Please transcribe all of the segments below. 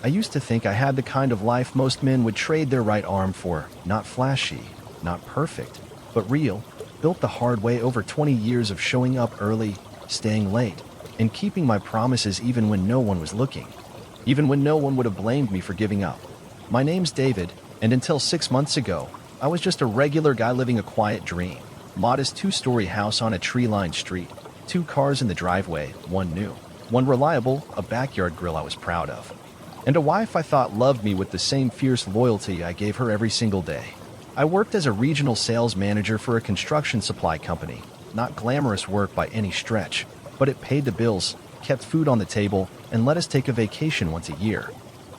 I used to think I had the kind of life most men would trade their right arm for. Not flashy, not perfect, but real, built the hard way over 20 years of showing up early, staying late, and keeping my promises even when no one was looking. Even when no one would have blamed me for giving up. My name's David, and until 6 months ago, I was just a regular guy living a quiet dream. Modest 2-story house on a tree-lined street, 2 cars in the driveway, 1 new, 1 reliable, a backyard grill I was proud of, and a wife I thought loved me with the same fierce loyalty I gave her every single day. I worked as a regional sales manager for a construction supply company. Not glamorous work by any stretch, but it paid the bills, kept food on the table, and let us take a vacation once a year.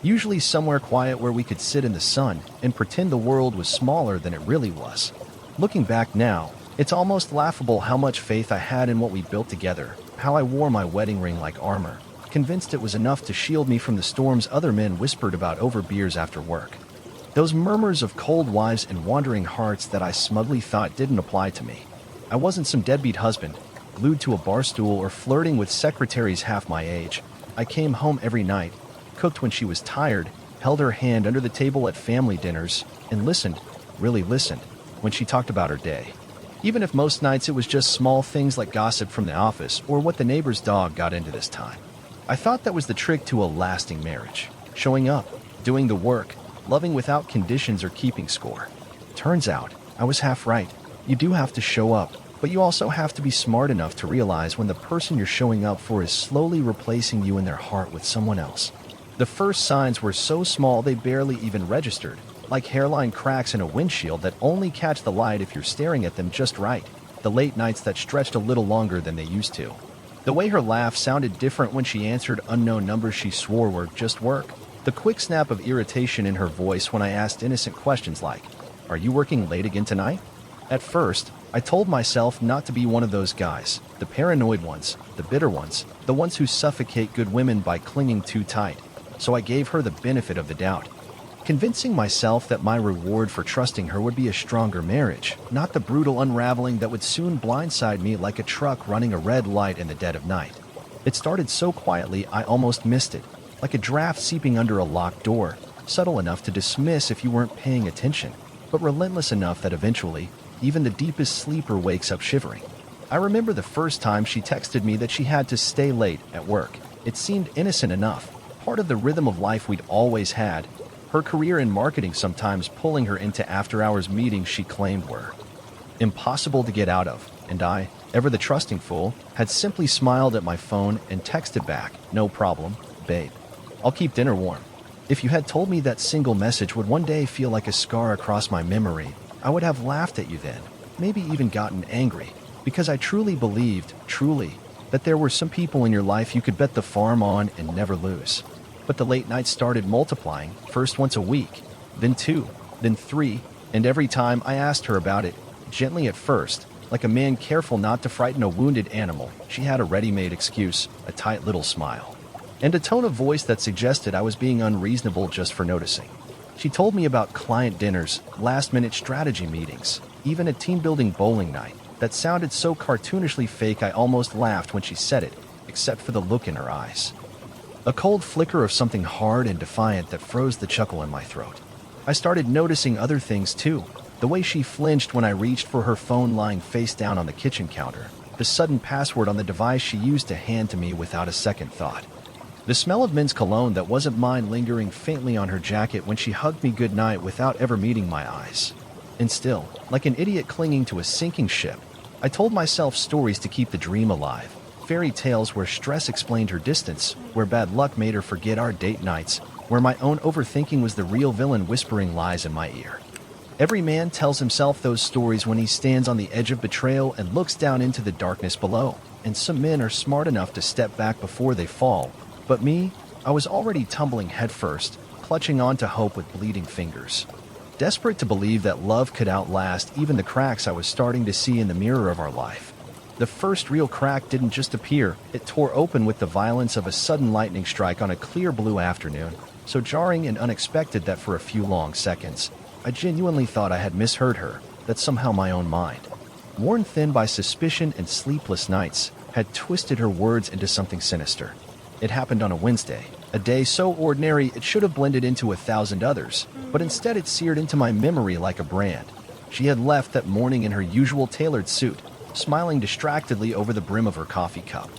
Usually somewhere quiet where we could sit in the sun and pretend the world was smaller than it really was. Looking back now, it's almost laughable how much faith I had in what we built together, how I wore my wedding ring like armor, convinced it was enough to shield me from the storms other men whispered about over beers after work. Those murmurs of cold wives and wandering hearts that I smugly thought didn't apply to me. I wasn't some deadbeat husband, glued to a bar stool or flirting with secretaries half my age. I came home every night, cooked when she was tired, held her hand under the table at family dinners, and listened, really listened, when she talked about her day. Even if most nights it was just small things like gossip from the office or what the neighbor's dog got into this time. I thought that was the trick to a lasting marriage. Showing up, doing the work, loving without conditions or keeping score. Turns out, I was half right. You do have to show up, but you also have to be smart enough to realize when the person you're showing up for is slowly replacing you in their heart with someone else. The first signs were so small they barely even registered, like hairline cracks in a windshield that only catch the light if you're staring at them just right. The late nights that stretched a little longer than they used to. The way her laugh sounded different when she answered unknown numbers she swore were just work. The quick snap of irritation in her voice when I asked innocent questions like, "Are you working late again tonight?" At first, I told myself not to be one of those guys, the paranoid ones, the bitter ones, the ones who suffocate good women by clinging too tight. So I gave her the benefit of the doubt, convincing myself that my reward for trusting her would be a stronger marriage, not the brutal unraveling that would soon blindside me like a truck running a red light in the dead of night. It started so quietly I almost missed it, like a draft seeping under a locked door, subtle enough to dismiss if you weren't paying attention, but relentless enough that eventually, even the deepest sleeper wakes up shivering. I remember the first time she texted me that she had to stay late at work. It seemed innocent enough, part of the rhythm of life we'd always had, her career in marketing sometimes pulling her into after-hours meetings she claimed were impossible to get out of, and I, ever the trusting fool, had simply smiled at my phone and texted back, "No problem, babe. I'll keep dinner warm." If you had told me that single message would one day feel like a scar across my memory, I would have laughed at you then, maybe even gotten angry, because I truly believed, that there were some people in your life you could bet the farm on and never lose. But the late nights started multiplying, first once a week, then 2, then 3, and every time I asked her about it, gently at first, like a man careful not to frighten a wounded animal, she had a ready-made excuse, a tight little smile, and a tone of voice that suggested I was being unreasonable just for noticing. She told me about client dinners, last-minute strategy meetings, even a team-building bowling night that sounded so cartoonishly fake I almost laughed when she said it, except for the look in her eyes. A cold flicker of something hard and defiant that froze the chuckle in my throat. I started noticing other things too, the way she flinched when I reached for her phone lying face down on the kitchen counter, the sudden password on the device she used to hand to me without a second thought. The smell of men's cologne that wasn't mine lingering faintly on her jacket when she hugged me goodnight without ever meeting my eyes. And still, like an idiot clinging to a sinking ship, I told myself stories to keep the dream alive. Fairy tales where stress explained her distance, where bad luck made her forget our date nights, where my own overthinking was the real villain whispering lies in my ear. Every man tells himself those stories when he stands on the edge of betrayal and looks down into the darkness below, and some men are smart enough to step back before they fall. But me, I was already tumbling headfirst, clutching on to hope with bleeding fingers. Desperate to believe that love could outlast even the cracks I was starting to see in the mirror of our life. The first real crack didn't just appear, it tore open with the violence of a sudden lightning strike on a clear blue afternoon, so jarring and unexpected that for a few long seconds, I genuinely thought I had misheard her, that somehow my own mind, worn thin by suspicion and sleepless nights, had twisted her words into something sinister. It happened on a Wednesday, A day so ordinary it should have blended into 1,000 others, but instead it seared into my memory like a brand. She had left that morning in her usual tailored suit, smiling distractedly over the brim of her coffee cup,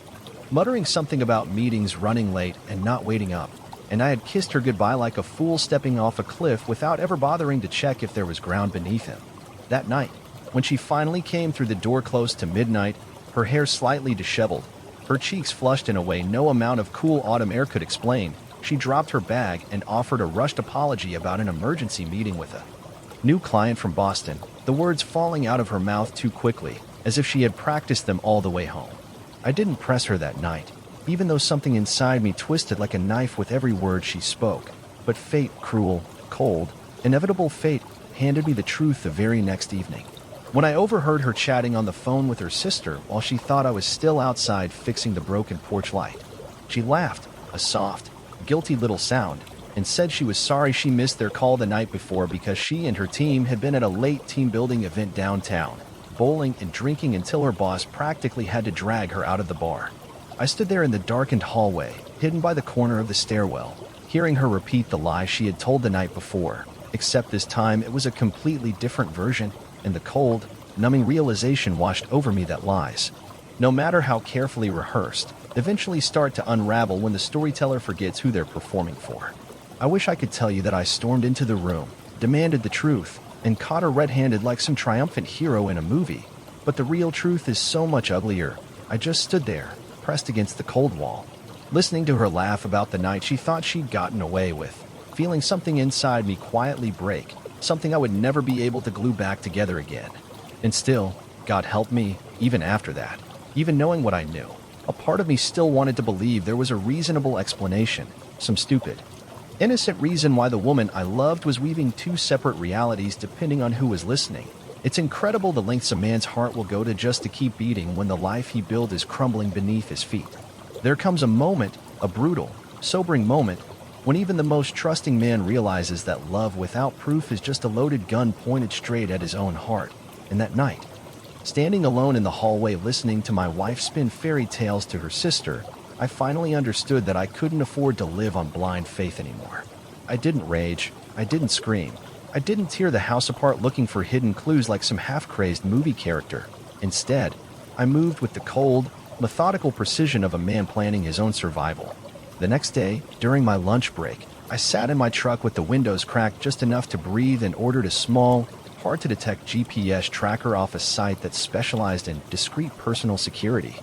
muttering something about meetings running late and not waiting up, and I had kissed her goodbye like a fool stepping off a cliff without ever bothering to check if there was ground beneath him. That night, when she finally came through the door close to midnight, her hair slightly disheveled, her cheeks flushed in a way no amount of cool autumn air could explain, she dropped her bag and offered a rushed apology about an emergency meeting with a new client from Boston, the words falling out of her mouth too quickly, as if she had practiced them all the way home. I didn't press her that night, even though something inside me twisted like a knife with every word she spoke. But fate, cruel, cold, inevitable fate, handed me the truth the very next evening. When I overheard her chatting on the phone with her sister while she thought I was still outside fixing the broken porch light, she laughed, a soft, guilty little sound, and said she was sorry she missed their call the night before because she and her team had been at a late team-building event downtown, bowling and drinking until her boss practically had to drag her out of the bar. I stood there in the darkened hallway, hidden by the corner of the stairwell, hearing her repeat the lie she had told the night before, except this time it was a completely different version, and the cold, numbing realization washed over me that lies, no matter how carefully rehearsed, eventually start to unravel when the storyteller forgets who they're performing for. I wish I could tell you that I stormed into the room, demanded the truth, and caught her red-handed like some triumphant hero in a movie, but the real truth is so much uglier. I just stood there, pressed against the cold wall, listening to her laugh about the night she thought she'd gotten away with, feeling something inside me quietly break, something I would never be able to glue back together again. And still, God help me, even after that, even knowing what I knew, a part of me still wanted to believe there was a reasonable explanation, some stupid, innocent reason why the woman I loved was weaving two separate realities depending on who was listening. It's incredible the lengths a man's heart will go to just to keep beating when the life he built is crumbling beneath his feet. There comes a moment, a brutal, sobering moment, when even the most trusting man realizes that love without proof is just a loaded gun pointed straight at his own heart. And that night, standing alone in the hallway listening to my wife spin fairy tales to her sister, I finally understood that I couldn't afford to live on blind faith anymore. I didn't rage, I didn't scream, I didn't tear the house apart looking for hidden clues like some half-crazed movie character. Instead, I moved with the cold, methodical precision of a man planning his own survival. The next day, during my lunch break, I sat in my truck with the windows cracked just enough to breathe and ordered a small, hard-to-detect GPS tracker off a site that specialized in discreet personal security.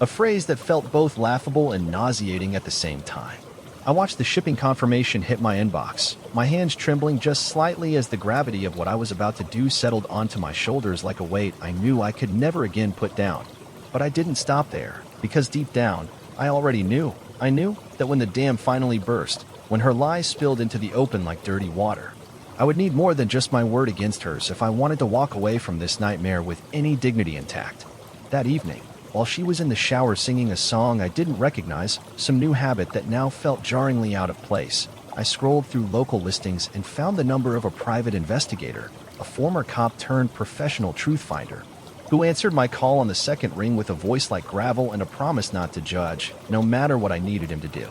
A phrase that felt both laughable and nauseating at the same time. I watched the shipping confirmation hit my inbox, my hands trembling just slightly as the gravity of what I was about to do settled onto my shoulders like a weight I knew I could never again put down. But I didn't stop there, because deep down, I already knew. I knew that when the dam finally burst, when her lies spilled into the open like dirty water, I would need more than just my word against hers if I wanted to walk away from this nightmare with any dignity intact. That evening, while she was in the shower singing a song I didn't recognize, some new habit that now felt jarringly out of place, I scrolled through local listings and found the number of a private investigator, a former cop turned professional truth finder, who answered my call on the second ring with a voice like gravel and a promise not to judge, no matter what I needed him to do.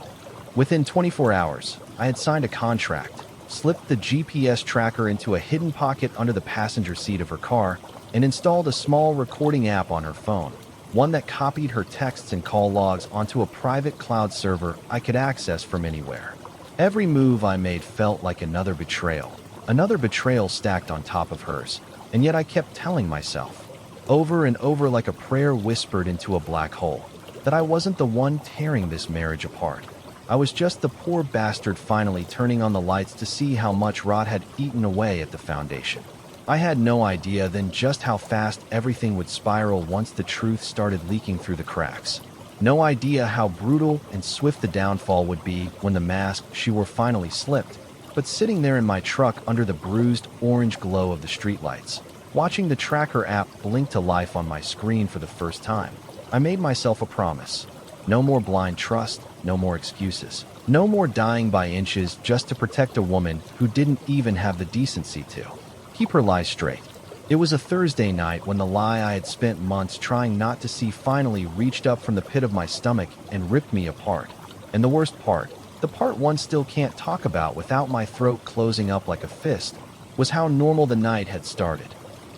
Within 24 hours, I had signed a contract, slipped the GPS tracker into a hidden pocket under the passenger seat of her car, and installed a small recording app on her phone, one that copied her texts and call logs onto a private cloud server I could access from anywhere. Every move I made felt like another betrayal stacked on top of hers, and yet I kept telling myself, over and over like a prayer whispered into a black hole, that I wasn't the one tearing this marriage apart. I was just the poor bastard finally turning on the lights to see how much rot had eaten away at the foundation. I had no idea then just how fast everything would spiral once the truth started leaking through the cracks. No idea how brutal and swift the downfall would be when the mask she wore finally slipped. But sitting there in my truck under the bruised orange glow of the streetlights, watching the tracker app blink to life on my screen for the first time, I made myself a promise. No more blind trust, no more excuses. No more dying by inches just to protect a woman who didn't even have the decency to keep her lies straight. It was a Thursday night when the lie I had spent months trying not to see finally reached up from the pit of my stomach and ripped me apart. And the worst part, The part one still can't talk about without my throat closing up like a fist was how normal the night had started.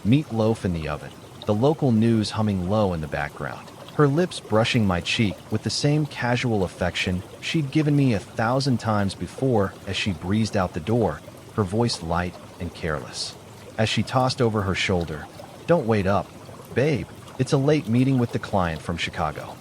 Meatloaf in the oven, the local news humming low in the background, her lips brushing my cheek with the same casual affection she'd given me 1,000 times before as she breezed out the door, her voice light and careless. As she tossed over her shoulder, "Don't wait up, babe. It's a late meeting with the client from Chicago."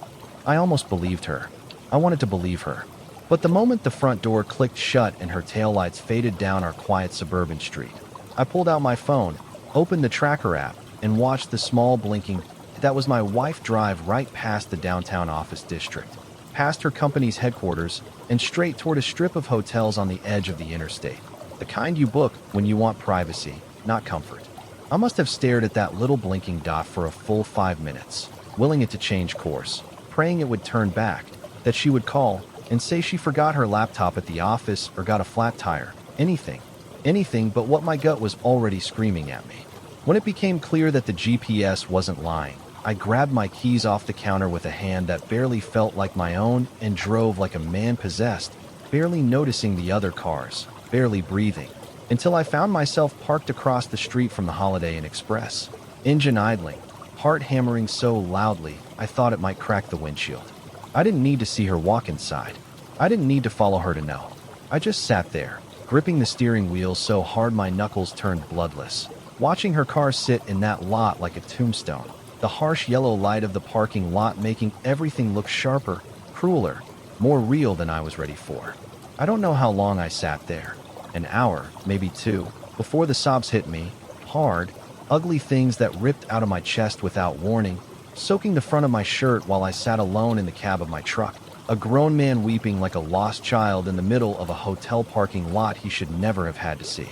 I almost believed her. I wanted to believe her. But the moment the front door clicked shut and her taillights faded down our quiet suburban street, I pulled out my phone, opened the tracker app, and watched the small blinking. That was my wife drive right past the downtown office district, past her company's headquarters, and straight toward a strip of hotels on the edge of the interstate. The kind you book when you want privacy, not comfort. I must have stared at that little blinking dot for a full 5 minutes, willing it to change course, praying it would turn back, that she would call and say she forgot her laptop at the office or got a flat tire. Anything but what my gut was already screaming at me. When it became clear that the GPS wasn't lying, I grabbed my keys off the counter with a hand that barely felt like my own and drove like a man possessed, barely noticing the other cars, barely breathing, until I found myself parked across the street from the Holiday Inn Express, engine idling, heart hammering so loudly I thought it might crack the windshield. I didn't need to see her walk inside. I didn't need to follow her to know. I just sat there, gripping the steering wheel so hard my knuckles turned bloodless, watching her car sit in that lot like a tombstone, the harsh yellow light of the parking lot making everything look sharper, crueler, more real than I was ready for. I don't know how long I sat there. An hour, maybe 2, before the sobs hit me, hard, ugly things that ripped out of my chest without warning, soaking the front of my shirt while I sat alone in the cab of my truck, a grown man weeping like a lost child in the middle of a hotel parking lot he should never have had to see.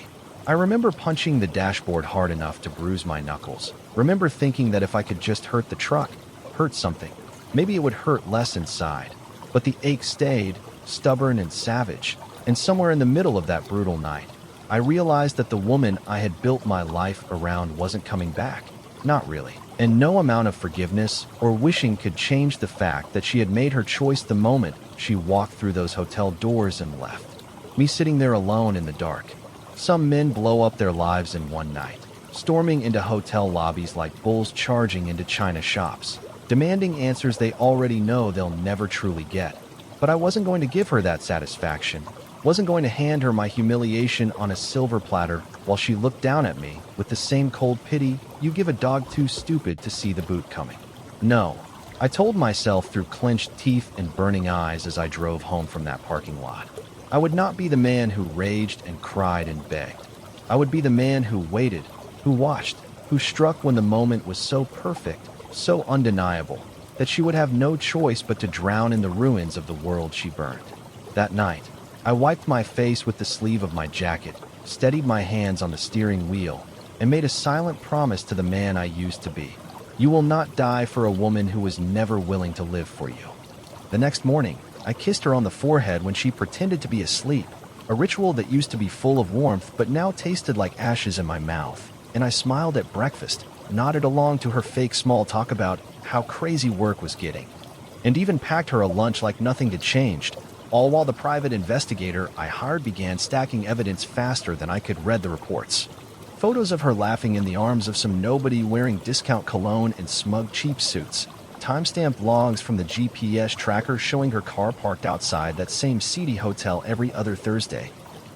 I remember punching the dashboard hard enough to bruise my knuckles. Remember thinking that if I could just hurt the truck, hurt something, maybe it would hurt less inside. But the ache stayed, stubborn and savage. And somewhere in the middle of that brutal night, I realized that the woman I had built my life around wasn't coming back. Not really. And no amount of forgiveness or wishing could change the fact that she had made her choice the moment she walked through those hotel doors and left. Me sitting there alone in the dark. Some men blow up their lives in one night, storming into hotel lobbies like bulls charging into china shops, demanding answers they already know they'll never truly get. But I wasn't going to give her that satisfaction. Wasn't going to hand her my humiliation on a silver platter while she looked down at me with the same cold pity you give a dog too stupid to see the boot coming. No, I told myself through clenched teeth and burning eyes as I drove home from that parking lot. I would not be the man who raged and cried and begged. I would be the man who waited, who watched, who struck when the moment was so perfect, so undeniable, that she would have no choice but to drown in the ruins of the world she burned. That night, I wiped my face with the sleeve of my jacket, steadied my hands on the steering wheel, and made a silent promise to the man I used to be. You will not die for a woman who was never willing to live for you. The next morning, I kissed her on the forehead when she pretended to be asleep, a ritual that used to be full of warmth but now tasted like ashes in my mouth, and I smiled at breakfast, nodded along to her fake small talk about how crazy work was getting, and even packed her a lunch like nothing had changed, all while the private investigator I hired began stacking evidence faster than I could read the reports. Photos of her laughing in the arms of some nobody wearing discount cologne and smug cheap suits. Timestamped logs from the GPS tracker showing her car parked outside that same seedy hotel every other Thursday.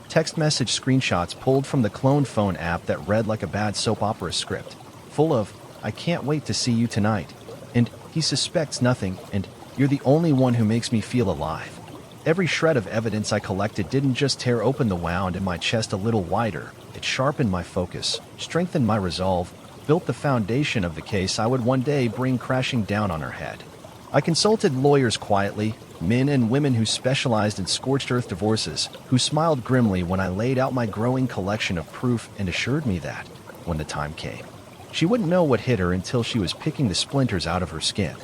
Text message screenshots pulled from the cloned phone app that read like a bad soap opera script, full of, "I can't wait to see you tonight," and "he suspects nothing," and "you're the only one who makes me feel alive." Every shred of evidence I collected didn't just tear open the wound in my chest a little wider. It sharpened my focus, strengthened my resolve, built the foundation of the case I would one day bring crashing down on her head. I consulted lawyers quietly, men and women who specialized in scorched earth divorces, who smiled grimly when I laid out my growing collection of proof and assured me that, when the time came, she wouldn't know what hit her until she was picking the splinters out of her skin.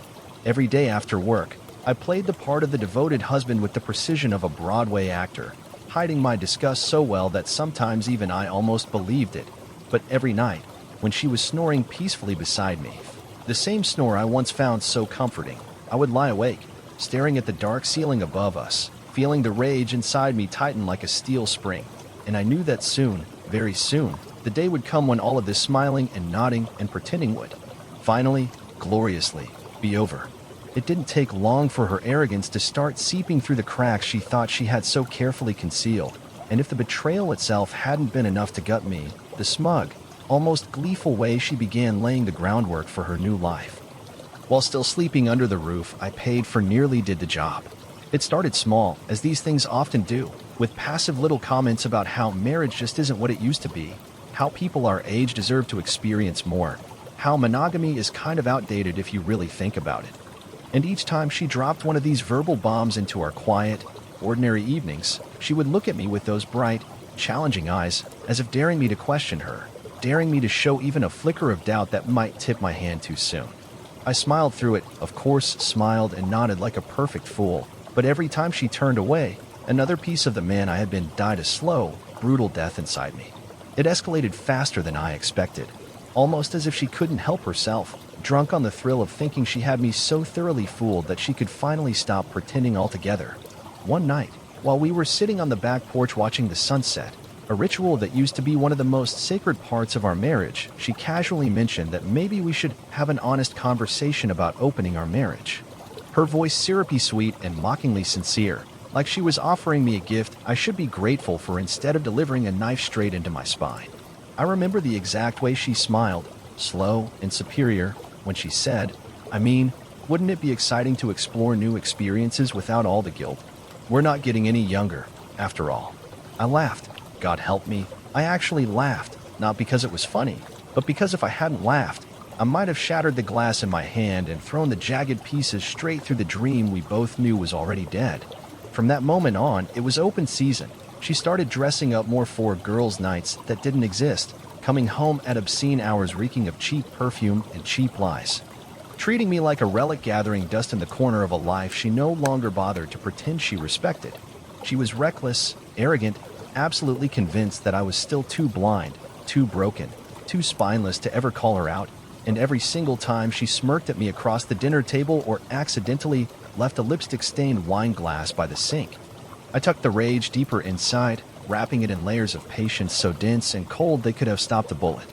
Every day after work, I played the part of the devoted husband with the precision of a Broadway actor, hiding my disgust so well that sometimes even I almost believed it. But every night, when she was snoring peacefully beside me, the same snore I once found so comforting, I would lie awake, staring at the dark ceiling above us, feeling the rage inside me tighten like a steel spring. And I knew that soon, very soon, the day would come when all of this smiling and nodding and pretending would, finally, gloriously, be over. It didn't take long for her arrogance to start seeping through the cracks she thought she had so carefully concealed. And if the betrayal itself hadn't been enough to gut me, the smug, almost gleeful way she began laying the groundwork for her new life. While still sleeping under the roof I paid for nearly did the job. It started small, as these things often do, with passive little comments about how marriage just isn't what it used to be, how people our age deserve to experience more, how monogamy is kind of outdated if you really think about it. And each time she dropped one of these verbal bombs into our quiet, ordinary evenings, she would look at me with those bright, challenging eyes, as if daring me to question her, daring me to show even a flicker of doubt that might tip my hand too soon. I smiled through it, of course, smiled and nodded like a perfect fool, but every time she turned away, another piece of the man I had been died a slow, brutal death inside me. It escalated faster than I expected, almost as if she couldn't help herself, drunk on the thrill of thinking she had me so thoroughly fooled that she could finally stop pretending altogether. One night, while we were sitting on the back porch watching the sunset, a ritual that used to be one of the most sacred parts of our marriage, she casually mentioned that maybe we should have an honest conversation about opening our marriage. Her voice syrupy sweet and mockingly sincere, like she was offering me a gift I should be grateful for instead of delivering a knife straight into my spine. I remember the exact way she smiled, slow and superior, when she said, "I mean, wouldn't it be exciting to explore new experiences without all the guilt? We're not getting any younger, after all." I laughed. God help me, I actually laughed, not because it was funny, but because if I hadn't laughed, I might have shattered the glass in my hand and thrown the jagged pieces straight through the dream we both knew was already dead. From that moment on, it was open season. She started dressing up more for girls' nights that didn't exist, coming home at obscene hours reeking of cheap perfume and cheap lies, treating me like a relic gathering dust in the corner of a life she no longer bothered to pretend she respected. She was reckless, arrogant, absolutely convinced that I was still too blind, too broken, too spineless to ever call her out, and every single time she smirked at me across the dinner table or accidentally left a lipstick-stained wine glass by the sink. I tucked the rage deeper inside, wrapping it in layers of patience so dense and cold they could have stopped a bullet.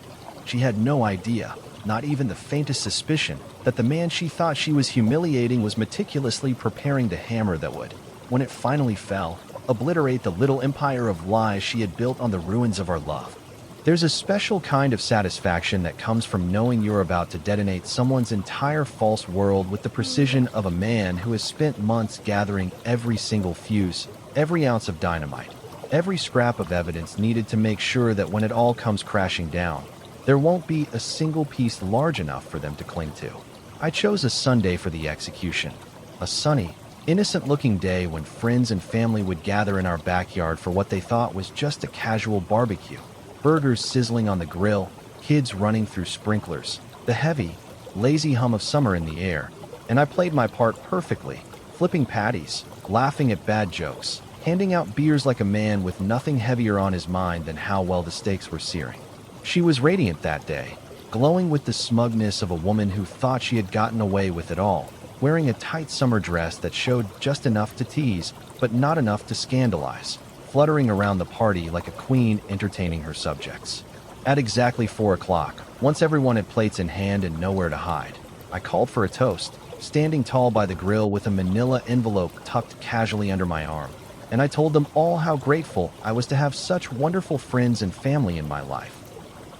She had no idea, not even the faintest suspicion, that the man she thought she was humiliating was meticulously preparing the hammer that would, when it finally fell, obliterate the little empire of lies she had built on the ruins of our love. There's a special kind of satisfaction that comes from knowing you're about to detonate someone's entire false world with the precision of a man who has spent months gathering every single fuse, every ounce of dynamite, every scrap of evidence needed to make sure that when it all comes crashing down, there won't be a single piece large enough for them to cling to. I chose a Sunday for the execution, a sunny, innocent-looking day when friends and family would gather in our backyard for what they thought was just a casual barbecue. Burgers sizzling on the grill, kids running through sprinklers, the heavy, lazy hum of summer in the air, and I played my part perfectly, flipping patties, laughing at bad jokes, handing out beers like a man with nothing heavier on his mind than how well the steaks were searing. She was radiant that day, glowing with the smugness of a woman who thought she had gotten away with it all, wearing a tight summer dress that showed just enough to tease, but not enough to scandalize, fluttering around the party like a queen entertaining her subjects. At exactly 4 o'clock, once everyone had plates in hand and nowhere to hide, I called for a toast, standing tall by the grill with a manila envelope tucked casually under my arm, and I told them all how grateful I was to have such wonderful friends and family in my life.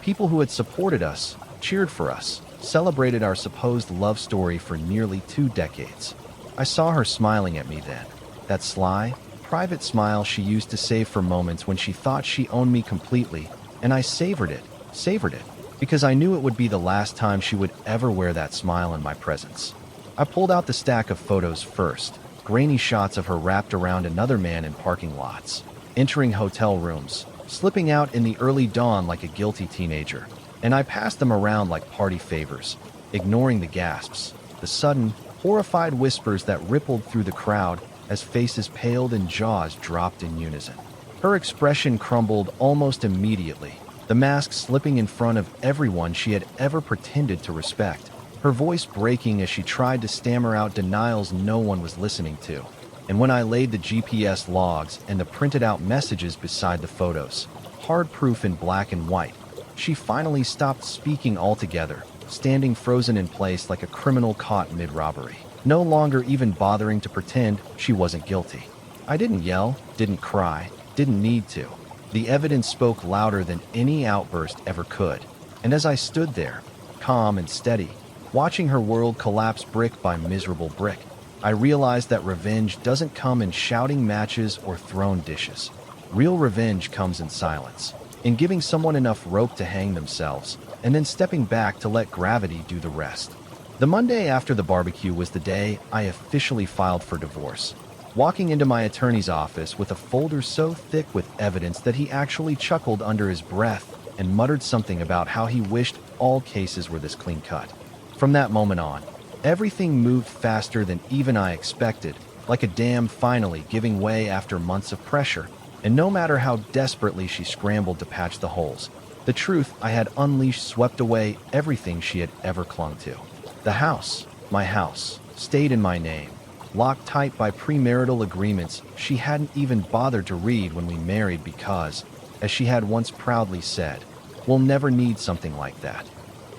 People who had supported us, cheered for us, celebrated our supposed love story for nearly 2 decades. I saw her smiling at me then, that sly, private smile she used to save for moments when she thought she owned me completely, and I savored it, because I knew it would be the last time she would ever wear that smile in my presence. I pulled out the stack of photos first, grainy shots of her wrapped around another man in parking lots, entering hotel rooms, slipping out in the early dawn like a guilty teenager, and I passed them around like party favors, ignoring the gasps, the sudden, horrified whispers that rippled through the crowd as faces paled and jaws dropped in unison. Her expression crumbled almost immediately, the mask slipping in front of everyone she had ever pretended to respect, her voice breaking as she tried to stammer out denials no one was listening to. And when I laid the GPS logs and the printed out messages beside the photos, hard proof in black and white, she finally stopped speaking altogether, standing frozen in place like a criminal caught mid-robbery, no longer even bothering to pretend she wasn't guilty. I didn't yell, didn't cry, didn't need to. The evidence spoke louder than any outburst ever could. And as I stood there, calm and steady, watching her world collapse brick by miserable brick, I realized that revenge doesn't come in shouting matches or thrown dishes. Real revenge comes in silence, in giving someone enough rope to hang themselves, and then stepping back to let gravity do the rest. The Monday after the barbecue was the day I officially filed for divorce, walking into my attorney's office with a folder so thick with evidence that he actually chuckled under his breath and muttered something about how he wished all cases were this clean-cut. From that moment on, everything moved faster than even I expected, like a dam finally giving way after months of pressure, and no matter how desperately she scrambled to patch the holes, the truth I had unleashed swept away everything she had ever clung to. The house, my house, stayed in my name, locked tight by premarital agreements she hadn't even bothered to read when we married because, as she had once proudly said, we'll never need something like that.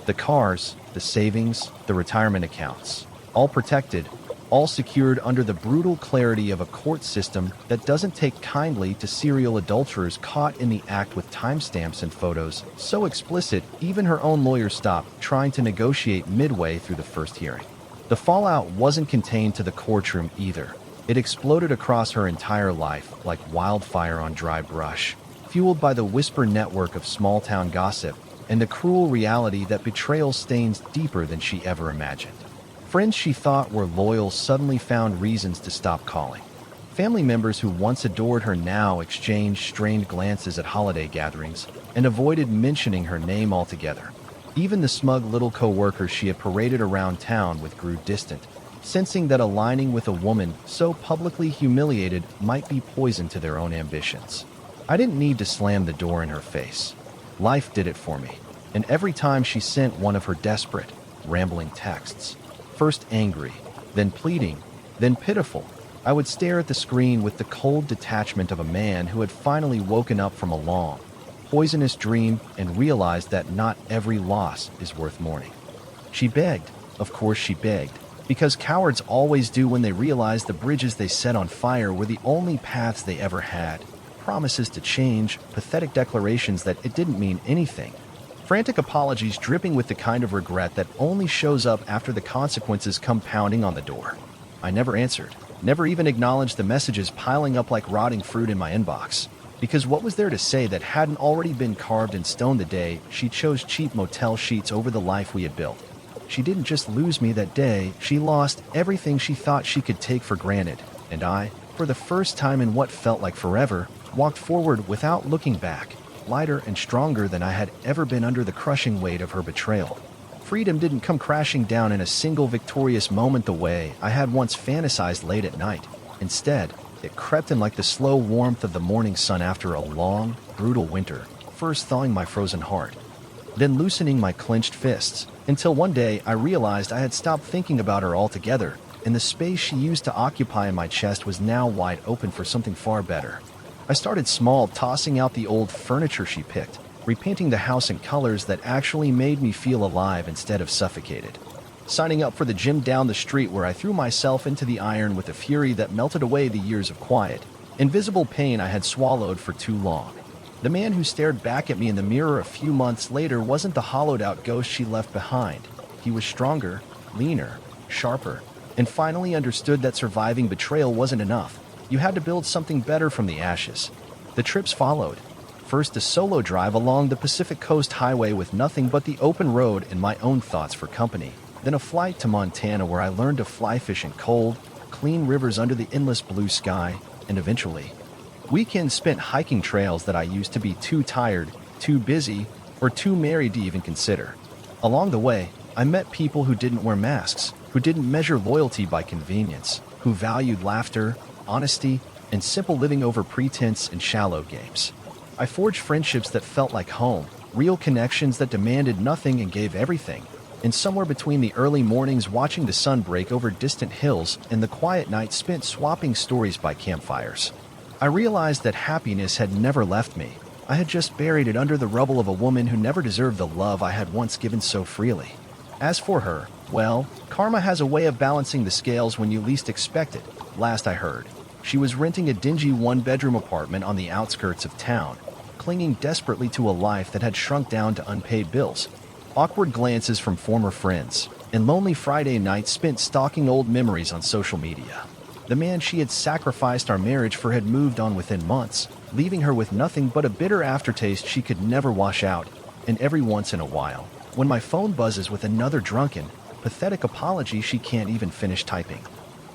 The cars, the savings, the retirement accounts, all protected, all secured under the brutal clarity of a court system that doesn't take kindly to serial adulterers caught in the act with timestamps and photos so explicit even her own lawyer stopped trying to negotiate midway through the first hearing. The fallout wasn't contained to the courtroom either. It exploded across her entire life like wildfire on dry brush, fueled by the whisper network of small-town gossip and the cruel reality that betrayal stains deeper than she ever imagined. Friends she thought were loyal suddenly found reasons to stop calling. Family members who once adored her now exchanged strained glances at holiday gatherings and avoided mentioning her name altogether. Even the smug little co-workers she had paraded around town with grew distant, sensing that aligning with a woman so publicly humiliated might be poison to their own ambitions. I didn't need to slam the door in her face. Life did it for me, and every time she sent one of her desperate, rambling texts, first angry, then pleading, then pitiful, I would stare at the screen with the cold detachment of a man who had finally woken up from a long, poisonous dream and realized that not every loss is worth mourning. She begged, of course she begged, because cowards always do when they realize the bridges they set on fire were the only paths they ever had. Promises to change, pathetic declarations that it didn't mean anything. Frantic apologies dripping with the kind of regret that only shows up after the consequences come pounding on the door. I never answered, never even acknowledged the messages piling up like rotting fruit in my inbox. Because what was there to say that hadn't already been carved in stone the day she chose cheap motel sheets over the life we had built? She didn't just lose me that day, she lost everything she thought she could take for granted. And I, for the first time in what felt like forever, walked forward without looking back, lighter and stronger than I had ever been under the crushing weight of her betrayal. Freedom didn't come crashing down in a single victorious moment the way I had once fantasized late at night. Instead, it crept in like the slow warmth of the morning sun after a long, brutal winter, first thawing my frozen heart, then loosening my clenched fists, until one day I realized I had stopped thinking about her altogether, and the space she used to occupy in my chest was now wide open for something far better. I started small, tossing out the old furniture she picked, repainting the house in colors that actually made me feel alive instead of suffocated. Signing up for the gym down the street where I threw myself into the iron with a fury that melted away the years of quiet, invisible pain I had swallowed for too long. The man who stared back at me in the mirror a few months later wasn't the hollowed-out ghost she left behind. He was stronger, leaner, sharper, and finally understood that surviving betrayal wasn't enough. You had to build something better from the ashes. The trips followed. First a solo drive along the Pacific Coast Highway with nothing but the open road and my own thoughts for company. Then a flight to Montana where I learned to fly fish in cold, clean rivers under the endless blue sky, and eventually, weekends spent hiking trails that I used to be too tired, too busy, or too married to even consider. Along the way, I met people who didn't wear masks, who didn't measure loyalty by convenience, who valued laughter, honesty, and simple living over pretense and shallow games. I forged friendships that felt like home, real connections that demanded nothing and gave everything. And somewhere between the early mornings watching the sun break over distant hills and the quiet nights spent swapping stories by campfires, I realized that happiness had never left me. I had just buried it under the rubble of a woman who never deserved the love I had once given so freely. As for her, well, karma has a way of balancing the scales when you least expect it. Last I heard, she was renting a dingy one-bedroom apartment on the outskirts of town, clinging desperately to a life that had shrunk down to unpaid bills, awkward glances from former friends, and lonely Friday nights spent stalking old memories on social media. The man she had sacrificed our marriage for had moved on within months, leaving her with nothing but a bitter aftertaste she could never wash out. And every once in a while, when my phone buzzes with another drunken, pathetic apology she can't even finish typing,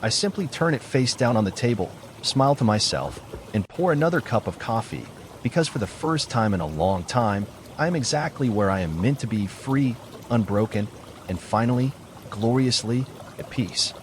I simply turn it face down on the table, smile to myself, and pour another cup of coffee, because for the first time in a long time, I am exactly where I am meant to be, free, unbroken, and finally, gloriously, at peace.